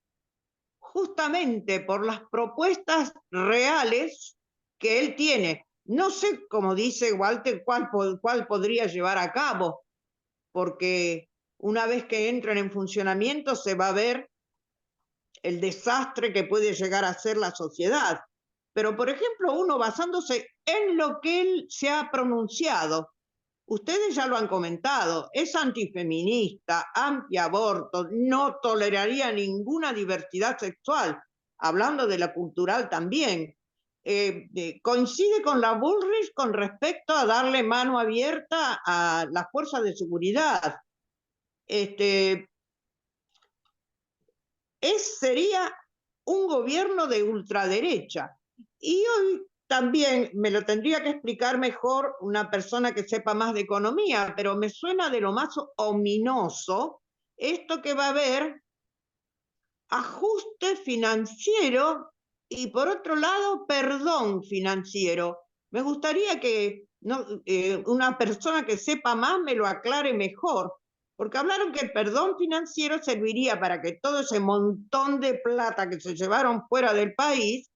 justamente por las propuestas reales que él tiene. No sé, como dice Walter, cuál podría llevar a cabo, porque una vez que entren en funcionamiento se va a ver el desastre que puede llegar a ser la sociedad. Pero, por ejemplo, uno basándose en lo que él se ha pronunciado, ustedes ya lo han comentado, es antifeminista, antiaborto, no toleraría ninguna diversidad sexual, hablando de la cultural también. Coincide con la Bullrich con respecto a darle mano abierta a las fuerzas de seguridad. Sería un gobierno de ultraderecha. Y hoy también me lo tendría que explicar mejor una persona que sepa más de economía, pero me suena de lo más ominoso esto que va a haber ajuste financiero y por otro lado perdón financiero. Me gustaría que una persona que sepa más me lo aclare mejor, porque hablaron que el perdón financiero serviría para que todo ese montón de plata que se llevaron fuera del país,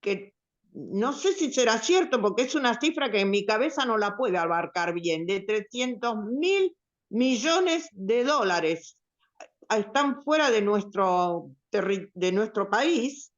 que no sé si será cierto, porque es una cifra que en mi cabeza no la puede abarcar bien, de 300.000 millones de dólares, están fuera de nuestro país,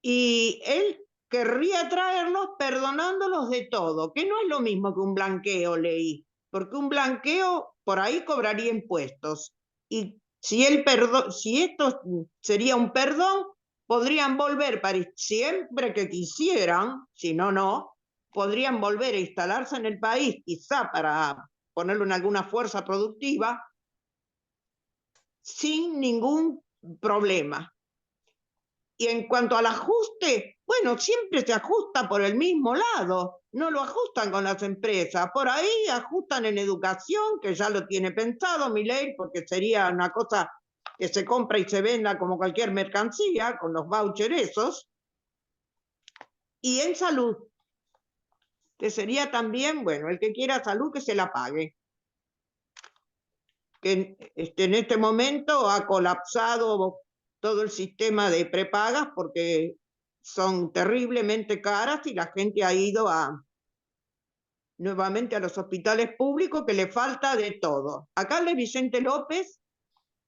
y él querría traerlos perdonándolos de todo, que no es lo mismo que un blanqueo, leí, porque un blanqueo por ahí cobraría impuestos, y si esto sería un perdón, podrían volver siempre que quisieran, si no, no, podrían volver a instalarse en el país, quizá para ponerlo en alguna fuerza productiva, sin ningún problema. Y en cuanto al ajuste, bueno, siempre se ajusta por el mismo lado, no lo ajustan con las empresas, por ahí ajustan en educación, que ya lo tiene pensado Milei, porque sería una cosa que se compra y se venda como cualquier mercancía, con los vouchers esos, y en salud, que sería también, bueno, el que quiera salud que se la pague, que en este momento ha colapsado todo el sistema de prepagas porque son terriblemente caras y la gente ha ido nuevamente a los hospitales públicos, que le falta de todo. Acá el de Vicente López,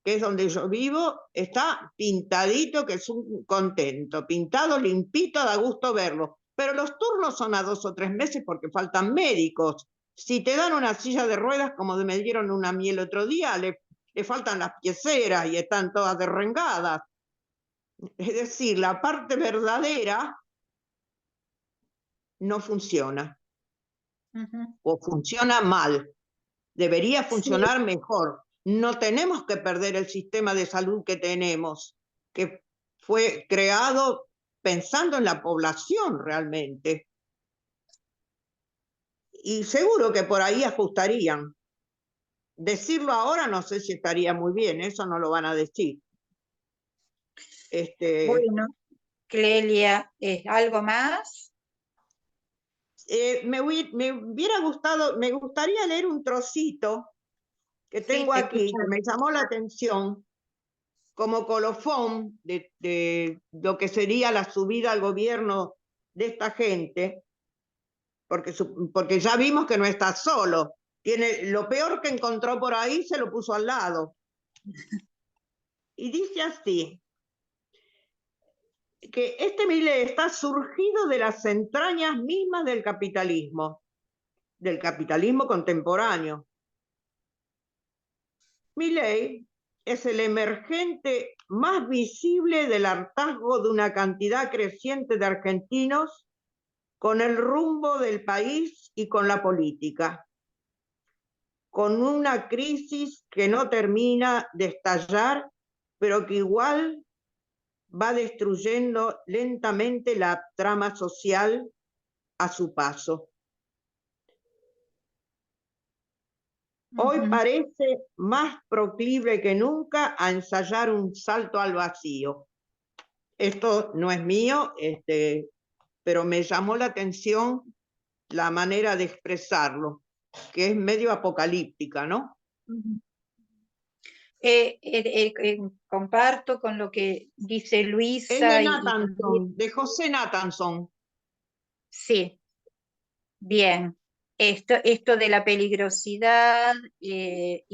que es donde yo vivo, está pintadito, que es un contento, pintado, limpito, da gusto verlo. Pero los turnos son a 2 o 3 meses porque faltan médicos. Si te dan una silla de ruedas, como me dieron una a mí el otro día, le faltan las pieceras y están todas derrengadas. Es decir, la parte verdadera no funciona. O funciona mal. Debería funcionar mejor. No tenemos que perder el sistema de salud que tenemos, que fue creado pensando en la población realmente. Y seguro que por ahí ajustarían. Decirlo ahora no sé si estaría muy bien, eso no lo van a decir. Bueno, Clelia, ¿algo más? me hubiera gustado, me gustaría leer un trocito que Sí, tengo te aquí, escucho. que me llamó la atención, como colofón de lo que sería la subida al gobierno de esta gente, porque ya vimos que no está solo. Tiene lo peor que encontró por ahí, se lo puso al lado. Y dice así, que este Milei está surgido de las entrañas mismas del capitalismo contemporáneo. Milei es el emergente más visible del hartazgo de una cantidad creciente de argentinos con el rumbo del país y con la política, con una crisis que no termina de estallar, pero que igual va destruyendo lentamente la trama social a su paso. Hoy parece más proclive que nunca a ensayar un salto al vacío. Esto no es mío, pero me llamó la atención la manera de expresarlo, que es medio apocalíptica, ¿no? Comparto con lo que dice Es de Luisa y también, Nathanson, de José Nathanson. sí, bien. Esto de la peligrosidad y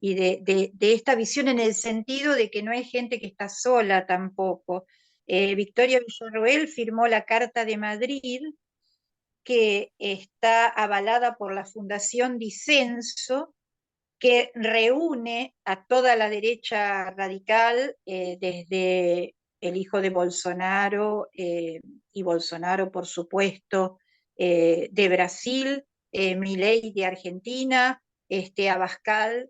de esta visión en el sentido de que no hay gente que está sola tampoco. Victoria Villarroel firmó la Carta de Madrid, que está avalada por la Fundación Disenso, que reúne a toda la derecha radical, desde el hijo de Bolsonaro, y Bolsonaro, por supuesto, de Brasil, Milei de Argentina, Abascal,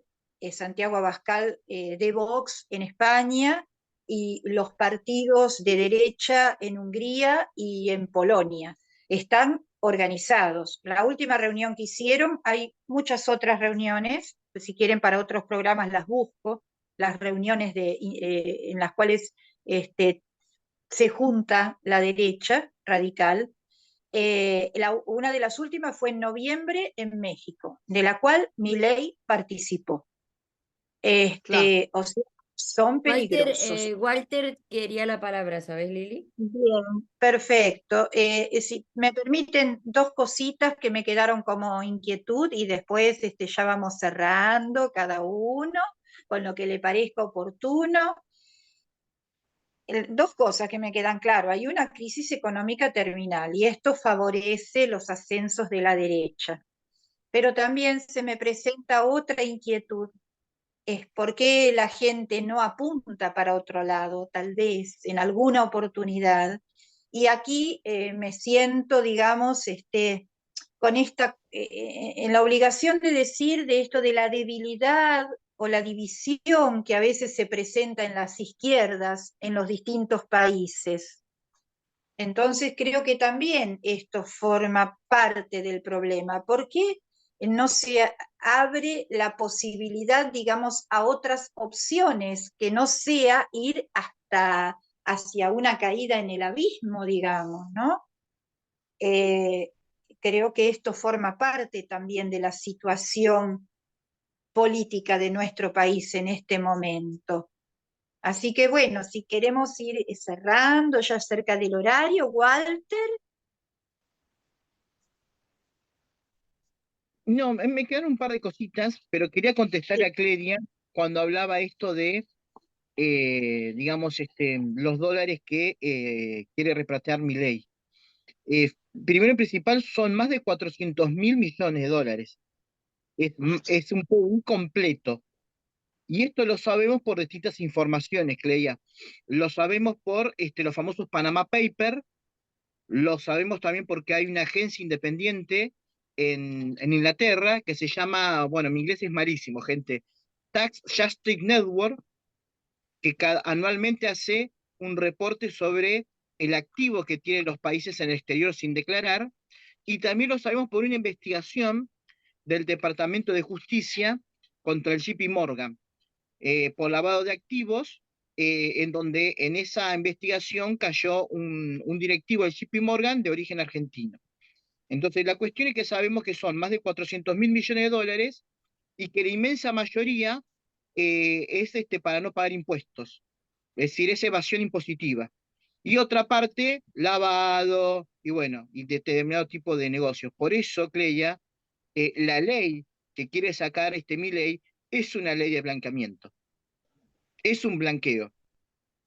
Santiago Abascal, de Vox en España, y los partidos de derecha en Hungría y en Polonia. Están organizados. La última reunión que hicieron, hay muchas otras reuniones, si quieren para otros programas las busco, las reuniones en las cuales se junta la derecha radical. Una de las últimas fue en noviembre en México, de la cual Milei participó. Claro. O sea, son peligrosos. Walter quería la palabra, ¿sabes, Lili? Bien, perfecto. Si me permiten dos cositas que me quedaron como inquietud y después ya vamos cerrando cada uno con lo que le parezca oportuno. Dos cosas que me quedan claro. Hay una crisis económica terminal y esto favorece los ascensos de la derecha. Pero también se me presenta otra inquietud. Es por qué la gente no apunta para otro lado, tal vez en alguna oportunidad. Y aquí me siento, digamos, con en la obligación de decir de esto de la debilidad o la división que a veces se presenta en las izquierdas en los distintos países. Entonces creo que también esto forma parte del problema. ¿Por qué no se abre la posibilidad, digamos, a otras opciones que no sea ir hasta hacia una caída en el abismo, digamos, ¿no? Creo que esto forma parte también de la situación política de nuestro país en este momento. Así que bueno, si queremos ir cerrando ya cerca del horario, Walter. No, me quedaron un par de cositas, pero quería contestar a Clelia cuando hablaba esto de, digamos, los dólares que quiere repatriar Milei. Primero y principal, son más de 400.000 millones de dólares. Es un completo. Y esto lo sabemos por distintas informaciones, Cleia. Lo sabemos por los famosos Panama Papers, lo sabemos también porque hay una agencia independiente en Inglaterra que se llama, bueno, mi inglés es malísimo, gente, Tax Justice Network, que anualmente hace un reporte sobre el activo que tienen los países en el exterior sin declarar, y también lo sabemos por una investigación del Departamento de Justicia contra el JP Morgan, por lavado de activos, en donde en esa investigación cayó un directivo del JP Morgan de origen argentino. Entonces, la cuestión es que sabemos que son más de 400.000 millones de dólares y que la inmensa mayoría es para no pagar impuestos, es decir, es evasión impositiva. Y otra parte, lavado y bueno, y determinado tipo de negocios. Por eso, Cleya, la ley que quiere sacar mi ley es una ley de blanqueamiento, es un blanqueo,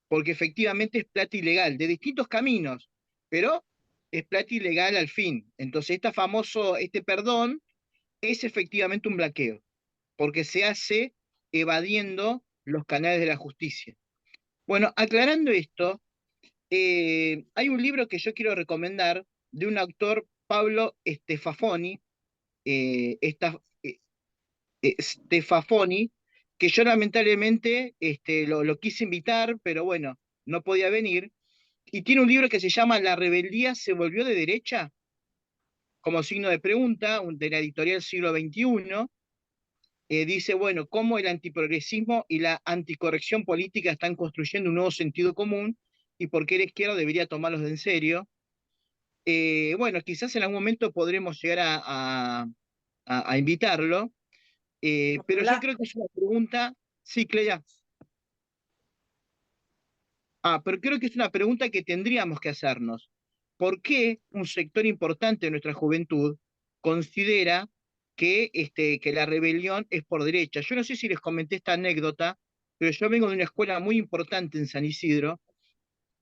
porque efectivamente es plata ilegal, de distintos caminos, pero es plata ilegal al fin. Entonces, este perdón es efectivamente un blanqueo, porque se hace evadiendo los canales de la justicia. Bueno, aclarando esto, hay un libro que yo quiero recomendar de un autor, Pablo Stefafoni, Stefafoni, que yo lamentablemente lo quise invitar, pero bueno, no podía venir, y tiene un libro que se llama La rebeldía se volvió de derecha, como signo de pregunta, de la editorial Siglo XXI. Dice, bueno, cómo el antiprogresismo y la anticorrección política están construyendo un nuevo sentido común y por qué la izquierda debería tomarlos de en serio. Bueno, quizás en algún momento podremos llegar a invitarlo, pero yo creo que es una pregunta, sí, Cleia. Pero creo que es una pregunta que tendríamos que hacernos. ¿Por qué un sector importante de nuestra juventud considera que la rebelión es por derecha? Yo no sé si les comenté esta anécdota, pero yo vengo de una escuela muy importante en San Isidro,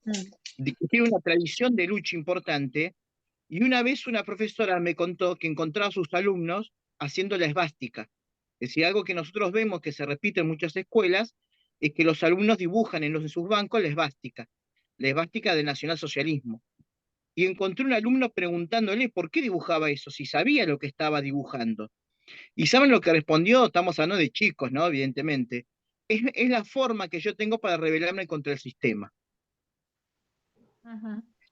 que tiene una tradición de lucha importante, y una vez una profesora me contó que encontraba a sus alumnos haciendo la esvástica. Es decir, algo que nosotros vemos que se repite en muchas escuelas, es que los alumnos dibujan en sus bancos la esvástica del nacionalsocialismo. Y encontré un alumno preguntándole por qué dibujaba eso, si sabía lo que estaba dibujando. ¿Y saben lo que respondió? Estamos hablando de chicos, ¿no? Evidentemente. Es la forma que yo tengo para rebelarme contra el sistema.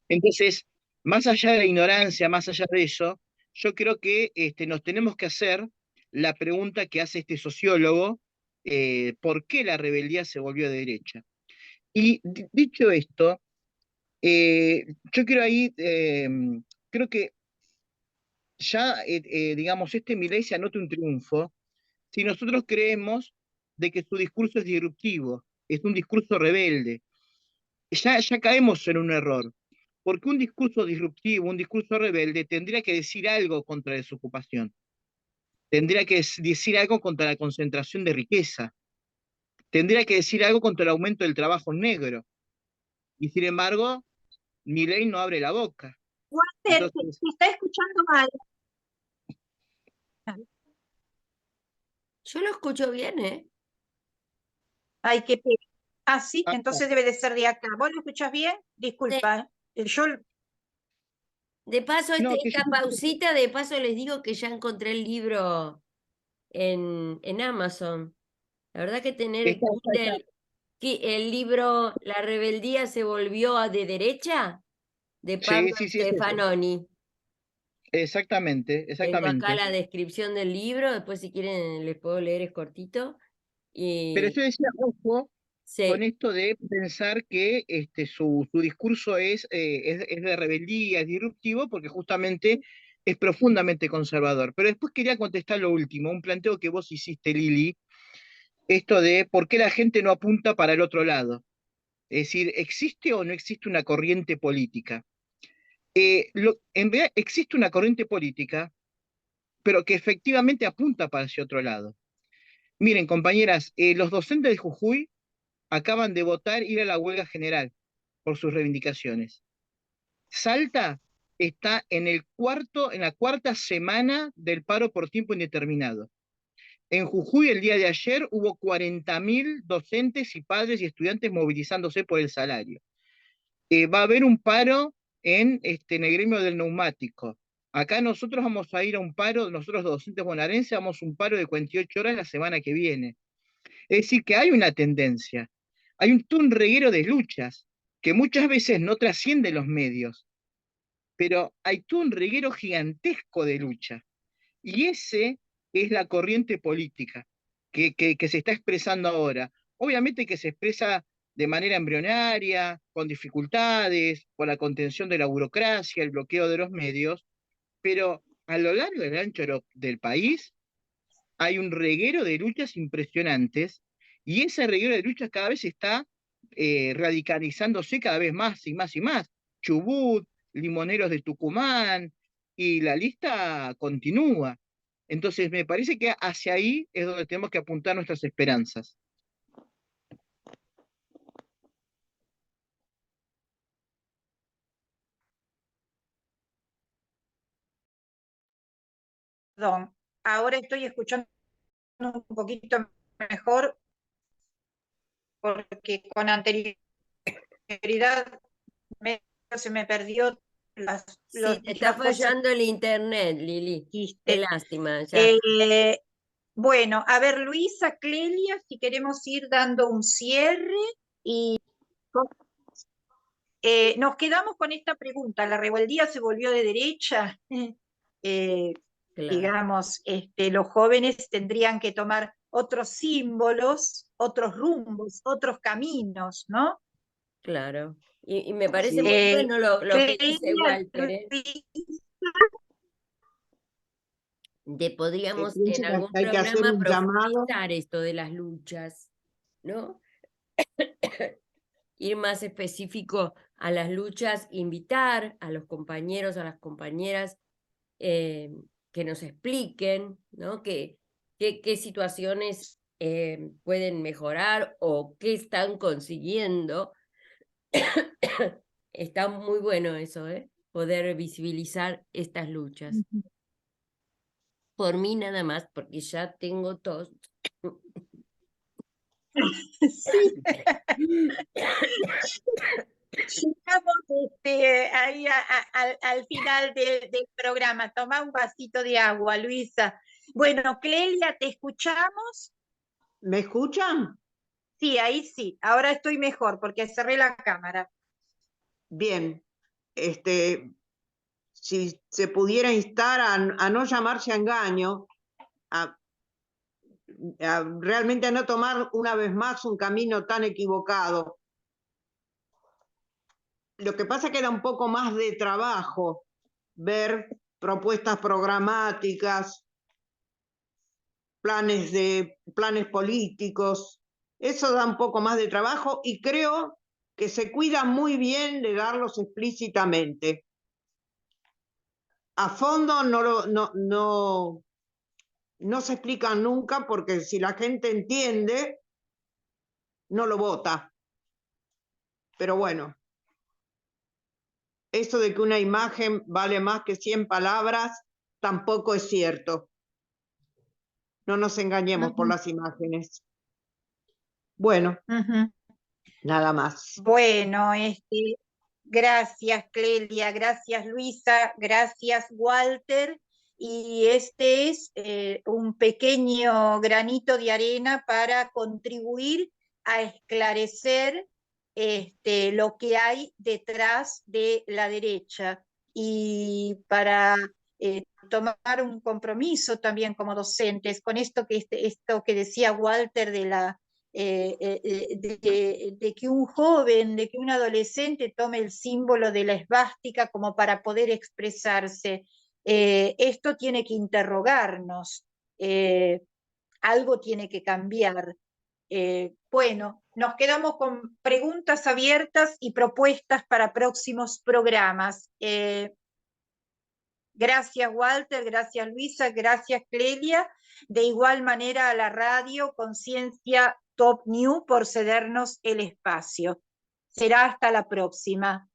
Entonces, más allá de la ignorancia, más allá de eso, yo creo que nos tenemos que hacer la pregunta que hace este sociólogo, ¿por qué la rebeldía se volvió de derecha? Y dicho esto, yo quiero ahí, creo que ya, digamos, Milei se anota un triunfo si nosotros creemos de que su discurso es disruptivo, es un discurso rebelde. Ya caemos en un error, porque un discurso disruptivo, un discurso rebelde, tendría que decir algo contra la desocupación, tendría que decir algo contra la concentración de riqueza, tendría que decir algo contra el aumento del trabajo negro, y sin embargo, Milei no abre la boca. Walter, Entonces, te está escuchando mal. Yo lo escucho bien, ¿eh? Ay, qué pena. Ah, sí, entonces debe de ser de acá. ¿Vos lo escuchás bien? Disculpa. Yo, De paso, no, esta pausita, de paso les digo que ya encontré el libro en Amazon. La verdad que tener está, el libro La rebeldía se volvió de derecha, de sí, Pablo sí, sí, es ese. Stefanoni. Exactamente, Tengo acá exactamente. la descripción del libro, después si quieren les puedo leer, es cortito. Pero Y yo decía, ojo, con sí, esto de pensar que su discurso es de rebeldía, es disruptivo, porque justamente es profundamente conservador. Pero después quería contestar lo último, un planteo que vos hiciste, Lili, esto de por qué la gente no apunta para el otro lado. Es decir, ¿existe o no existe una corriente política? En verdad existe una corriente política, pero que efectivamente apunta para ese otro lado. Miren, compañeras, los docentes de Jujuy acaban de votar ir a la huelga general por sus reivindicaciones. Salta está en la cuarta semana del paro por tiempo indeterminado. En Jujuy el día de ayer hubo 40.000 docentes y padres y estudiantes movilizándose por el salario. Va a haber un paro en el gremio del neumático. Acá nosotros vamos a ir a un paro, nosotros los docentes bonaerenses vamos a un paro de 48 horas la semana que viene. Es decir, que hay una tendencia, hay un reguero de luchas que muchas veces no trasciende los medios, pero hay todo un reguero gigantesco de lucha. Y ese es la corriente política que se está expresando ahora. Obviamente que se expresa de manera embrionaria, con dificultades, por la contención de la burocracia, el bloqueo de los medios, pero a lo largo y ancho del país hay un reguero de luchas impresionantes, y ese reguero de luchas cada vez está radicalizándose cada vez más y más y más. Chubut, Limoneros de Tucumán, y la lista continúa. Entonces me parece que hacia ahí es donde tenemos que apuntar nuestras esperanzas. Perdón, ahora estoy escuchando un poquito mejor porque con anterioridad se me perdió Sí, te está las cosas fallando el internet, Lili. que Qué dijiste. lástima, ya. Bueno, a ver, Luisa, Clelia, si queremos ir dando un cierre y nos quedamos con esta pregunta. ¿La rebeldía se volvió de derecha? Claro, Digamos, los jóvenes tendrían que tomar otros símbolos, otros rumbos, otros caminos, ¿no? claro. Y me parece muy Sí, bueno lo que dice Clelia, Walter, ¿eh? Podríamos pienso en que algún hay que hacer programa un llamado. profundizar esto de las luchas, ¿no? Ir más específico a las luchas, invitar a los compañeros, a las compañeras que nos expliquen, ¿no? Qué situaciones pueden mejorar o qué están consiguiendo. Está muy bueno eso, ¿eh? Poder visibilizar estas luchas. Por mí nada más, porque ya tengo tos. Sí. Llegamos ahí al final del programa. Toma un vasito de agua, Luisa. Bueno, Clelia, ¿te escuchamos? ¿Me escuchan? Sí, ahí sí. Ahora estoy mejor porque cerré la cámara. Bien. Si se pudiera instar a no llamarse a engaño, realmente a no tomar una vez más un camino tan equivocado. Lo que pasa es que da un poco más de trabajo ver propuestas programáticas, planes políticos. Eso da un poco más de trabajo y creo que se cuida muy bien de darlos explícitamente. A fondo no se explican nunca, porque si la gente entiende, no lo vota. Pero bueno, eso de que una imagen vale más que 100 palabras tampoco es cierto. No nos engañemos por las imágenes. Bueno, nada más. Bueno, gracias Clelia, gracias Luisa, gracias Walter. Y este es un pequeño granito de arena para contribuir a esclarecer lo que hay detrás de la derecha y para tomar un compromiso también como docentes con esto esto que decía Walter de que un joven, de que un adolescente tome el símbolo de la esvástica como para poder expresarse. Esto tiene que interrogarnos, algo tiene que cambiar. Bueno, nos quedamos con preguntas abiertas y propuestas para próximos programas. Gracias Walter, gracias Luisa, gracias Clelia. De igual manera a la radio Conciencia Top New por cedernos el espacio. Será hasta la próxima.